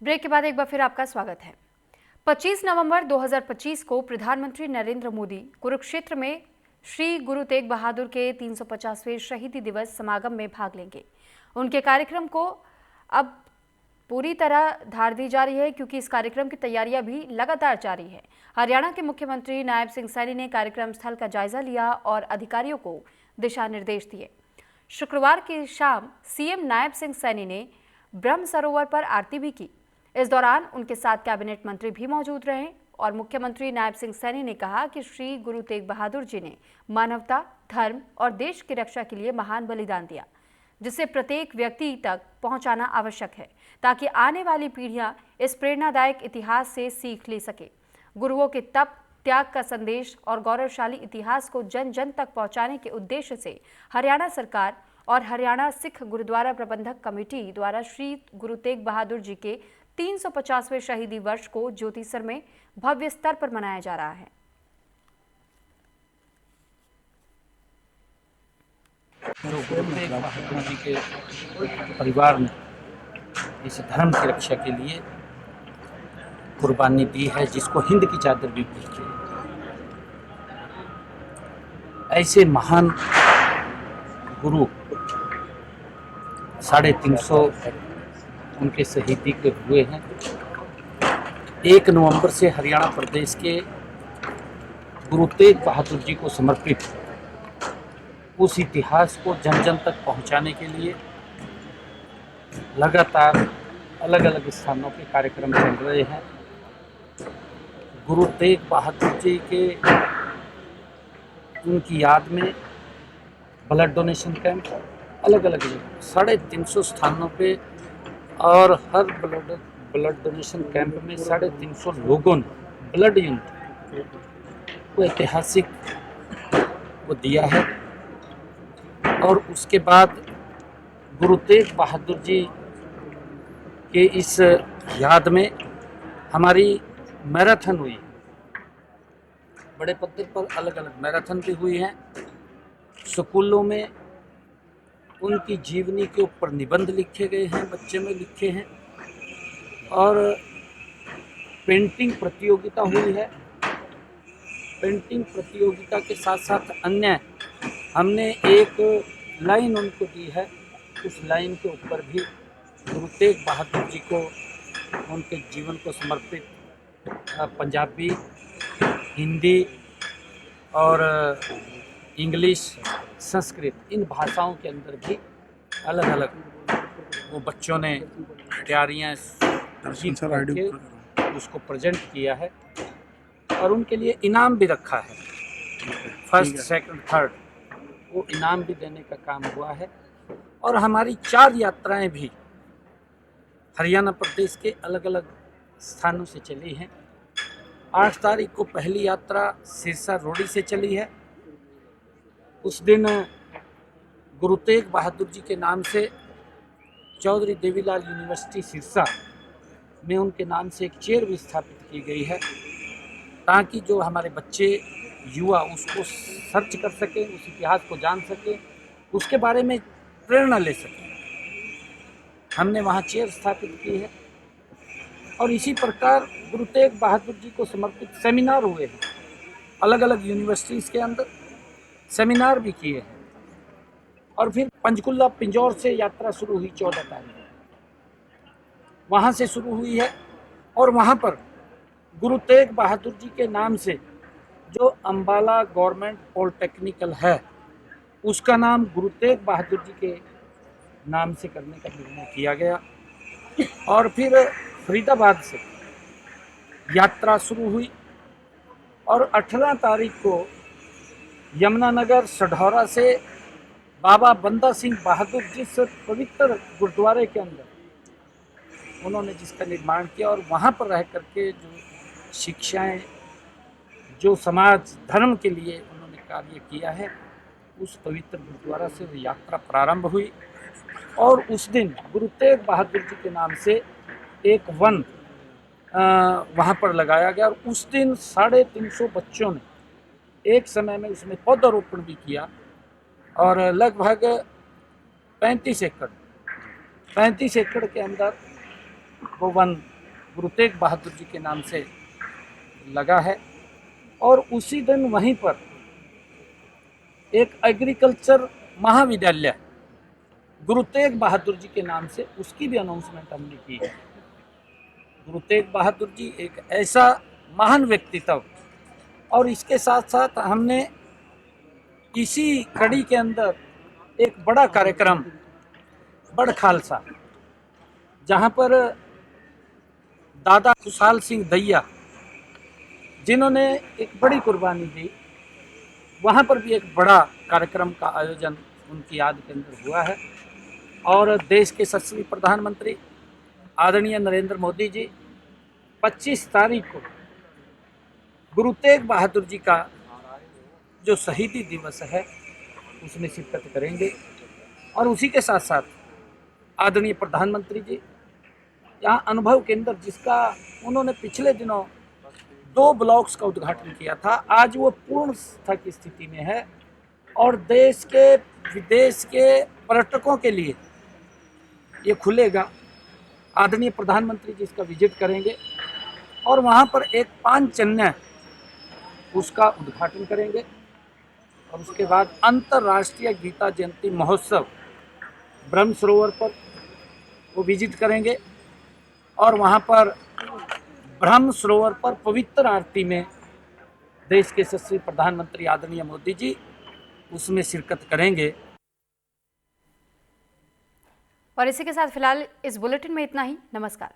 Break के बाद एक बार फिर आपका स्वागत है। 25 नवंबर 2025 को प्रधानमंत्री नरेंद्र मोदी कुरुक्षेत्र में श्री गुरु तेग बहादुर के 350वें शहीदी दिवस समागम में भाग लेंगे। उनके कार्यक्रम को अब पूरी तरह धार दी जा रही है क्योंकि इस कार्यक्रम की तैयारियां भी लगातार जारी है। हरियाणा के मुख्यमंत्री नायब सिंह सैनी ने कार्यक्रम स्थल का जायजा लिया और अधिकारियों को दिशा निर्देश दिए। शुक्रवार की शाम सीएम नायब सिंह सैनी ने ब्रह्म सरोवर पर आरती भी की। इस दौरान उनके साथ कैबिनेट मंत्री भी मौजूद रहे और मुख्यमंत्री नायब सिंह सैनी ने कहा कि श्री गुरु तेग बहादुर जी ने मानवता, धर्म और देश की रक्षा के लिए महान बलिदान दिया, जिसे प्रत्येक व्यक्ति तक पहुंचाना आवश्यक है ताकि आने वाली पीढ़ियां इस प्रेरणादायक इतिहास से सीख ले सके। गुरुओं के तप, त्याग का संदेश और गौरवशाली इतिहास को जन जन तक पहुंचाने के उद्देश्य से हरियाणा सरकार और हरियाणा सिख गुरुद्वारा प्रबंधक कमेटी द्वारा श्री गुरु तेग बहादुर जी के 350वें शहीदी वर्ष को ज्योतिसर में भव्य स्तर पर मनाया जा रहा है। गुरु तेग बहादुर जी के परिवार ने इस धर्म की रक्षा के लिए कुर्बानी दी है, जिसको हिंद की चादर भी बोलते हैं। ऐसे महान गुरु 350 उनके शहीदी के हुए हैं। 1 नवंबर से हरियाणा प्रदेश के गुरु तेग बहादुर जी को समर्पित उस इतिहास को जन जन तक पहुंचाने के लिए लगातार अलग अलग स्थानों पे कार्यक्रम चल रहे हैं। गुरु तेग बहादुर जी के उनकी याद में ब्लड डोनेशन कैंप अलग अलग 350 स्थानों पे और हर ब्लड डोनेशन कैंप में 350 लोगों ने ब्लड यूनिट को ऐतिहासिक वो दिया है। और उसके बाद गुरु तेग बहादुर जी के इस याद में हमारी मैराथन हुई, बड़े पद्धर पर अलग अलग मैराथन भी हुई हैं। स्कूलों में उनकी जीवनी के ऊपर निबंध लिखे गए हैं, बच्चे में लिखे हैं, और पेंटिंग प्रतियोगिता हुई है। पेंटिंग प्रतियोगिता के साथ साथ अन्य हमने एक लाइन उनको दी है, उस लाइन के ऊपर भी गुरु तेग बहादुर जी को उनके जीवन को समर्पित पंजाबी, हिंदी और इंग्लिश, संस्कृत इन भाषाओं के अंदर भी अलग अलग वो बच्चों ने तैयारियाँ करके उसको प्रेजेंट किया है और उनके लिए इनाम भी रखा है। फर्स्ट, सेकंड, थर्ड वो इनाम भी देने का काम हुआ है। और हमारी 4 यात्राएं भी हरियाणा प्रदेश के अलग अलग स्थानों से चली हैं। 8 तारीख को पहली यात्रा सिरसा रोडी से चली है। उस दिन गुरु तेग बहादुर जी के नाम से चौधरी देवीलाल यूनिवर्सिटी सिरसा में उनके नाम से एक चेयर भी स्थापित की गई है ताकि जो हमारे बच्चे युवा उसको सर्च कर सकें, उस इतिहास को जान सकें, उसके बारे में प्रेरणा ले सकें। हमने वहाँ चेयर स्थापित की है। और इसी प्रकार गुरु तेग बहादुर जी को समर्पित सेमिनार हुए हैं, अलग अलग यूनिवर्सिटीज़ के अंदर सेमिनार भी किए हैं। और फिर पंचकुला पिंजौर से यात्रा शुरू हुई 14 तारीख, वहाँ से शुरू हुई है। और वहाँ पर गुरु तेग बहादुर जी के नाम से जो अम्बाला गवर्नमेंट पॉलिटेक्निकल है उसका नाम गुरु तेग बहादुर जी के नाम से करने का निर्णय किया गया। और फिर फरीदाबाद से यात्रा शुरू हुई और 18 तारीख को यमुनानगर सढौरा से बाबा बंदा सिंह बहादुर जिस पवित्र गुरुद्वारे के अंदर उन्होंने जिसका निर्माण किया और वहाँ पर रह करके जो शिक्षाएं, जो समाज धर्म के लिए उन्होंने कार्य किया है, उस पवित्र गुरुद्वारा से वो यात्रा प्रारंभ हुई। और उस दिन गुरु तेग बहादुर जी के नाम से एक वन वहाँ पर लगाया गया और उस दिन 350 बच्चों ने एक समय में उसमें पौधारोपण भी किया और लगभग 35 एकड़ के अंदर वो वन गुरु तेग बहादुर जी के नाम से लगा है। और उसी दिन वहीं पर एक एग्रीकल्चर महाविद्यालय गुरु तेग बहादुर जी के नाम से, उसकी भी अनाउंसमेंट हमने की है। गुरु तेग बहादुर जी एक ऐसा महान व्यक्तित्व, और इसके साथ साथ हमने इसी कड़ी के अंदर एक बड़ा कार्यक्रम बड़ खालसा, जहाँ पर दादा खुशहाल सिंह दैया जिन्होंने एक बड़ी कुर्बानी दी, वहाँ पर भी एक बड़ा कार्यक्रम का आयोजन उनकी याद के अंदर हुआ है। और देश के यशस्वी प्रधानमंत्री आदरणीय नरेंद्र मोदी जी 25 तारीख को गुरु तेग बहादुर जी का जो शहीदी दिवस है उसमें शिरकत करेंगे। और उसी के साथ साथ आदरणीय प्रधानमंत्री जी यहाँ अनुभव केंद्र, जिसका उन्होंने पिछले दिनों 2 ब्लॉक्स का उद्घाटन किया था, आज वो पूर्ण की स्थिति में है और देश के विदेश के पर्यटकों के लिए ये खुलेगा। आदरणीय प्रधानमंत्री जी इसका विजिट करेंगे और वहाँ पर एक पांचजन्य उसका उद्घाटन करेंगे। और उसके बाद अंतर्राष्ट्रीय गीता जयंती महोत्सव ब्रह्म सरोवर पर वो विजिट करेंगे और वहाँ पर ब्रह्म सरोवर पर पवित्र आरती में देश के यशस्वी प्रधानमंत्री आदरणीय मोदी जी उसमें शिरकत करेंगे। और इसी के साथ फिलहाल इस बुलेटिन में इतना ही। नमस्कार।